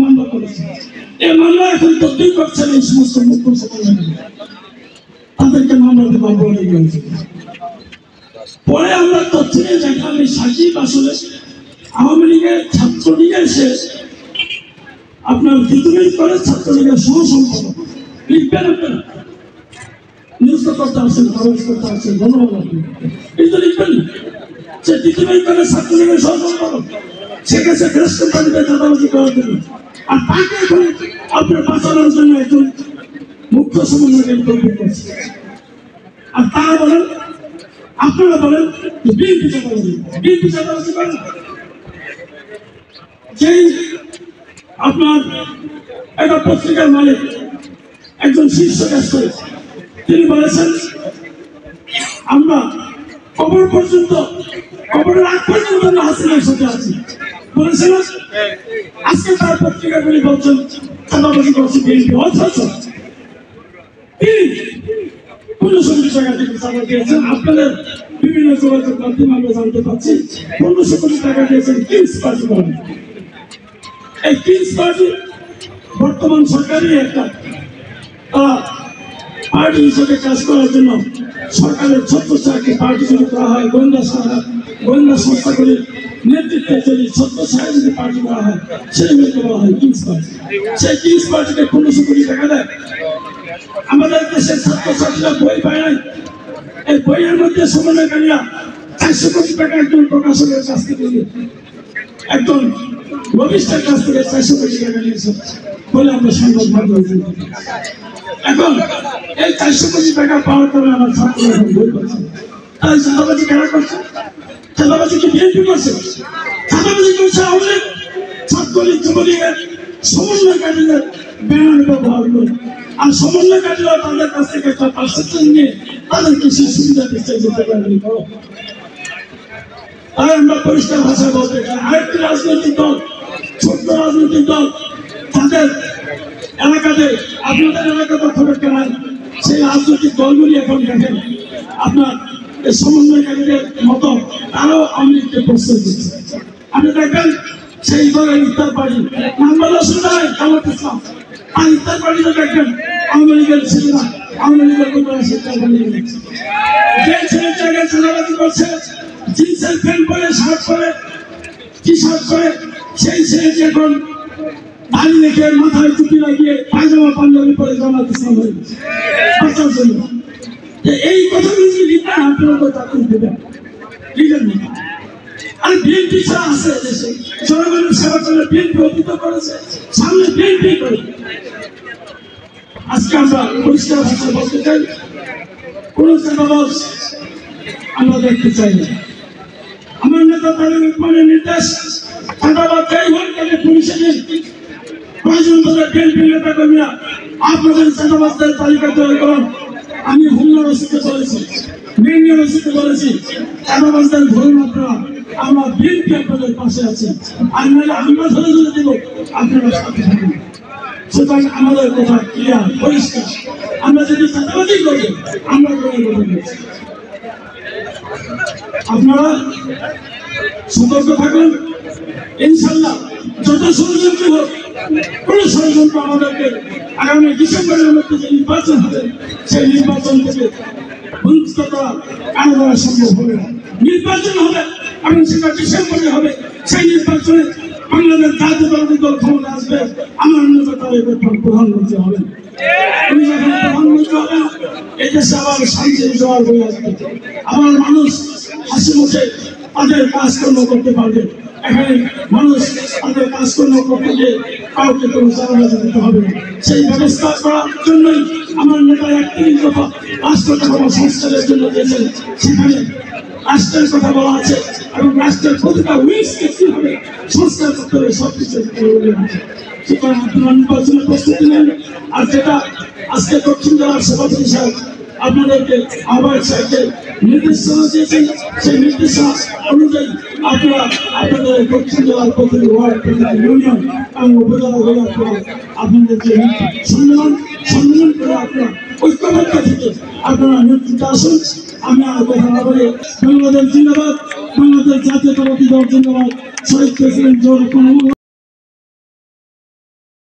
মামলা করেছে। এই মামলা এখন তদবির করছেন এই সমস্ত মুখ্য সচিব, তাদেরকে মামলা দেওয়া বলে গেছে। পরে আমরা তথ্য নিয়ে দেখলাম এই সাকিব আসলে আওয়ামী লীগের ছাত্রলীগের সে আপনার বিদ্রোহী করে ছাত্রলীগের সহসম্পাদক। লিখবেন আপনারা, নিউজ করতে আসছেন, খরচ করতে আসছেন, ধন্যবাদ। এই তো লিখবেন সে বিদ্রোহী করে ছাত্রলীগের সহসম্পাদক, সেখানে ফ্রেশ কোম্পানিতে চাঁদাবাজি করার জন্য, আর তাকে এখন আপনার বাঁচানোর জন্য একজন মুখ্য সমন্বয়কারী তৈরি করছে। আর তারা বলেন, আপনারা বলেন বিএনপি চাঁদাবাজি, বিএনপি চাঁদাবাজি করেন। যেই আপনার একটা পত্রিকার মালিক একজন শীর্ষ ব্যস্ত, তিনি বলেছেন আমরা কবর পর্যন্ত, কবরের আগ পর্যন্ত আমরা হাসিনার সাথে আছি বলেছিল। আজকে তার পত্রিকাগুলি বলছেন চাঁদাবাজি করছে বিএনপি। অথচ তিনি 1500 কোটি টাকা থেকে চাঁদা দিয়েছেন। আপনাদের বিভিন্ন যোগাযোগ মাধ্যমে আমরা জানতে পারছি 1500 কোটি টাকা দিয়েছেন কিংস পার্টি বলেন। এই কিংস পার্টি বর্তমান সরকারই একটা পার্টি হিসেবে কাজ করার জন্য সরকারের ছত্রছায়াকে পার্টি যদি করা হয়, গোয়েন্দা সংস্থাগুলির নেতৃত্বে যদি ছত্রছায়া যদি পার্টি করা হয়, সেগুলিকে বলা হয় কিংস পার্টি। সেই কিংস পার্টিকে 1500 কোটি টাকা দেয়। আমাদের দেশের ছাত্রছাত্রীরা বই পায় নাই, এই বইয়ের মধ্যে সমন্বয়কারীরা 400 কোটি টাকা একজন প্রকাশকের কাছ থেকে, একজন লবিস্টের কাছ থেকে 400 কোটি টাকা নিয়েছে বলে আমরা সংবাদ মাধ্যমে। এখন এই 400 কোটি টাকা পাওয়ার কারণে আমার ছাত্ররা এখন বই পাচ্ছে। তাই চাঁদাবাজি কারা করছে? চাঁদাবাজি কি বিএনপি করছে? চাঁদাবাজি করছে আওয়ামী লীগ, ছাত্রলীগ, যুবলীগের সমন্বয়কারীদের ব্যানার ব্যবহার করে। আর সমন্বয়কারীরা তাদের কাছ থেকে একটা পার্সেন্টেজ নিয়ে তাদেরকে সেই সুবিধা দিচ্ছে যেতে পারেনি। তাই আমরা পরিষ্কার ভাষায় বলতে চাই, আরেকটি রাজনৈতিক দল, ছোট্ট রাজনৈতিক দল, তাদের এলাকাতে, আপনাদের এলাকাতে খবর কেনার সেই রাজনৈতিক দলগুলি এখন দেখেন আপনার এই সমন্বয়কারীদের মতো তারাও আওয়ামী লীগকে প্রশ্রয় দিচ্ছে। আপনি দেখবেন সেই দলের ইফতার পার্টি নামবাদা শুনলেন জামাত ইসলাম, আর ইফতার পার্টিতে দেখবেন আওয়ামী লীগের ছেলেরা, আওয়ামী লীগের কর্মীরা শিক্ষা বানিয়ে দিচ্ছে। যে ছেলের জায়গায় চাঁদাবাজি করছে, জিন্সের প্যান্ট পরে, শার্ট পরে, টি শার্ট পরে, সেই ছেলেটি এখন দাড়ি রেখে মাথায় টুপি লাগিয়ে পায়জামা পাঞ্জাবি পরে জামাত ইসলাম হয়ে গেছে বাঁচার জন্য। এই কথাগুলি যদি লিখেন আপনারা তো চাকরি দেবেন, লিখেন না। আর বিএনপি ছাড়া আছে দেশে, জনগণের সেবা করে বিএনপি অতীত করেছে, সামনে বিএনপি করে। আজকে আমরা পরিষ্কার ভাষায় বলতে চাই, কোন চাঁদাবাজ আমরা দেখতে চাই না। আমার নেতা তারেক রহমানের নির্দেশ, চাঁদাবাজ যাই হোক তাকে পুলিশে দিন। প্রয়োজন হলে বিএনপি নেতা কর্মীরা আপনাদের চাঁদাবাজদের তালিকা তৈরি করুন। আমি হুমনা রসিদে বলেছি, মেনিয়া রসিদে বলেছি, চাঁদাবাজদের ধরুন আপনারা, আমরা বিএনপি আপনাদের পাশে আছি। আর নাহলে আমরা ধরে ধরে দেব, আপনারা সাথে থাকুন। সুতরাং আমাদের কথা ক্লিয়ার, পরিষ্কার। আমরা যদি চাঁদাবাজি করি, আমরা করে বলতে, আপনারা সতর্ক থাকুন। ইনশাল্লাহ যত ষড়যন্ত্র হোক, কোন ষড়যন্ত্র আমাদেরকে আগামী ডিসেম্বরের মধ্যে যে নির্বাচন হবে, সেই নির্বাচন থেকে বঞ্চিত করা কারো দ্বারা সম্ভব হবে না। নির্বাচন হবে এবং সেটা ডিসেম্বরে হবে। সেই নির্বাচনে বাংলাদেশ জাতীয়তাবাদী দল ক্ষমতা আসবে, আমার নেতা তারেক রহমান প্রধানমন্ত্রী হবেন। উনি যখন প্রধানমন্ত্রী হবেন, এই দেশে আবার শান্তির জোয়ার হয়ে আসবে, আবার মানুষ হাসি মুখে তাদের কাজকর্ম করতে পারবে। এখানে মানুষ তাদের কাজকর্ম করতে গিয়ে কাউকে কোনো চাঁদাবাজি দিতে হবে না। সেই ব্যবস্থা করার জন্যই আমার নেতা 31 দফা রাষ্ট্র কাঠামো সংস্কারের জন্য দিয়েছেন। সেখানে রাষ্ট্রের কথা বলা আছে এবং রাষ্ট্রের প্রতিটা উইংসকে কিভাবে সংস্কার করতে হবে সবকিছু বলে আছে। সুতরাং আপনারা নির্বাচনের প্রস্তুতি নেন। আর যেটা আজকে দক্ষিণ জেলার সভাপতি সাহেব আপনাদেরকে আহ্বায়ক সাহেবকে নির্দেশনা দিয়েছেন, সেই নির্দেশনা অনুযায়ী আপনারা আপনাদের দক্ষিণ জেলার প্রতিটি ওয়ার্ড, প্রতিটি ইউনিয়ন এবং উপজেলাগুলো আপনাদের যে সম্মেলন করে আপনারা ঐক্যবদ্ধ থেকে আপনারা নেতৃত্বে আসুন। আমি আর কথা না বলে বাংলাদেশ জিন্দাবাদ, বাংলাদেশ জাতীয়তাবাদী দল জিন্দাবাদ, শহীদ প্রেসিডেন্ট